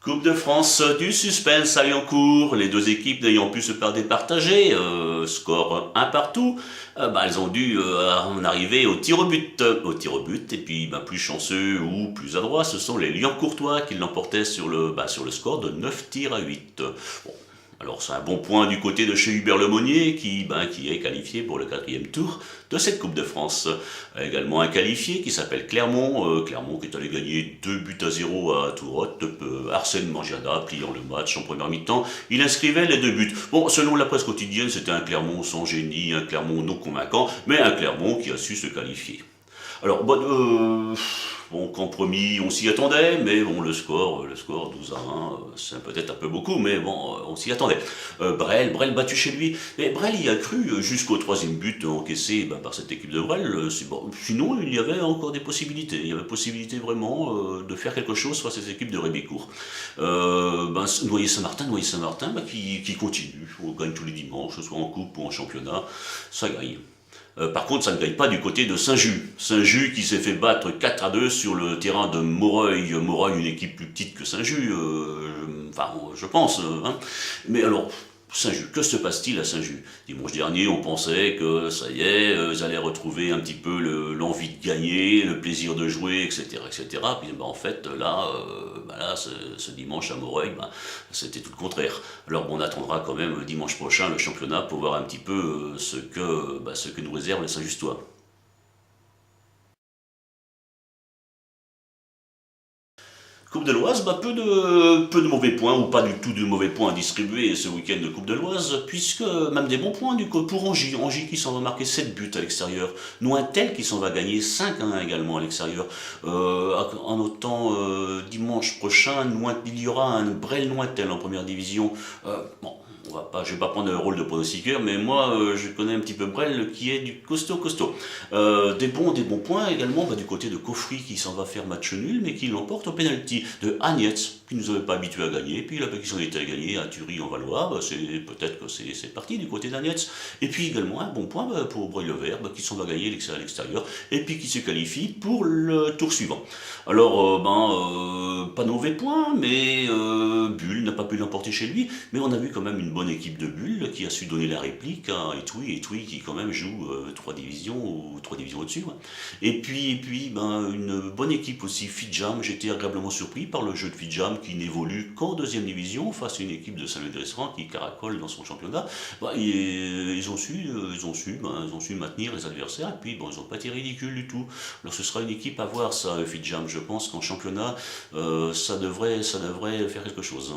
Coupe de France du suspense à Liancourt, les deux équipes n'ayant pu se faire départager, score un partout, elles ont dû en arriver au tir au but. Et puis plus chanceux ou plus adroits, ce sont les Liancourtois qui l'emportaient sur le score de 9 tirs à 8. Bon, alors c'est un bon point du côté de chez Hubert Lemonnier qui est qualifié pour le quatrième tour de cette Coupe de France. Également un qualifié qui s'appelle Clermont, Clermont qui est allé gagner 2 buts à 0 à Tourotte. Arsène Mangiana pliant le match en première mi-temps, il inscrivait les 2 buts. Bon, selon la presse quotidienne, c'était un Clermont sans génie, un Clermont non convaincant, mais un Clermont qui a su se qualifier. Alors, compromis, on s'y attendait, mais bon, le score 12 à 1, c'est peut-être un peu beaucoup, mais bon, on s'y attendait. Brel battu chez lui, et Brel y a cru jusqu'au troisième but encaissé par cette équipe de Brel. Bon. Sinon, il y avait encore des possibilités. Il y avait possibilité vraiment de faire quelque chose face à cette équipe de Rébécourt. Noyer-Saint-Martin, qui continue. On gagne tous les dimanches, soit en coupe ou en championnat, ça gagne. Par contre, ça ne gagne pas du côté de Saint-Just. Saint-Just qui s'est fait battre 4 à 2 sur le terrain de Moreuil. Moreuil, une équipe plus petite que Saint-Just, je pense. Mais alors, Saint-Just, que se passe-t-il à Saint-Just? Dimanche dernier, on pensait que ça y est, ils allaient retrouver un petit peu l'envie de gagner, le plaisir de jouer, etc. Puis en fait, là, ce dimanche à Moreuil, c'était tout le contraire. Alors on attendra quand même dimanche prochain le championnat pour voir un petit peu ce que nous réserve les Saint-Justois. Coupe de l'Oise, peu de mauvais points, ou pas du tout de mauvais points à distribuer ce week-end de Coupe de l'Oise, puisque même des bons points pour Angy. Angy qui s'en va marquer 7 buts à l'extérieur. Nointel qui s'en va gagner 5 à 1 également à l'extérieur. En notant dimanche prochain, il y aura un Brel-Nointel en première division. Je vais pas prendre le rôle de pronostiqueur, mais moi je connais un petit peu Brel qui est du costaud. Des bons points également du côté de Coffry qui s'en va faire match nul, mais qui l'emporte au penalty. De Agnetz, qui nous avait pas habitués à gagner, puis là qui s'en était à gagner à Thury en Valois, peut-être que c'est parti du côté d'Agnetz. Et puis également un bon point pour Breuil-le-Vert, qui s'en va gagner à l'extérieur, et puis qui se qualifie pour le tour suivant. Alors, pas de mauvais points, mais Bulle n'a pas pu l'emporter chez lui, mais on a vu quand même une bonne équipe de Bulle qui a su donner la réplique à Etouy qui quand même joue 3 divisions ou 3 divisions au-dessus. Et puis une bonne équipe aussi, Fidjam. J'étais agréablement surpris par le jeu de Fidjam qui n'évolue qu'en deuxième division face à une équipe de Saint-Leu-des-Restaurants qui caracole dans son championnat. Ils ont su maintenir les adversaires et puis ils n'ont pas été ridicules du tout. Alors ce sera une équipe à voir ça, Fidjam. Je pense qu'en championnat, ça devrait faire quelque chose.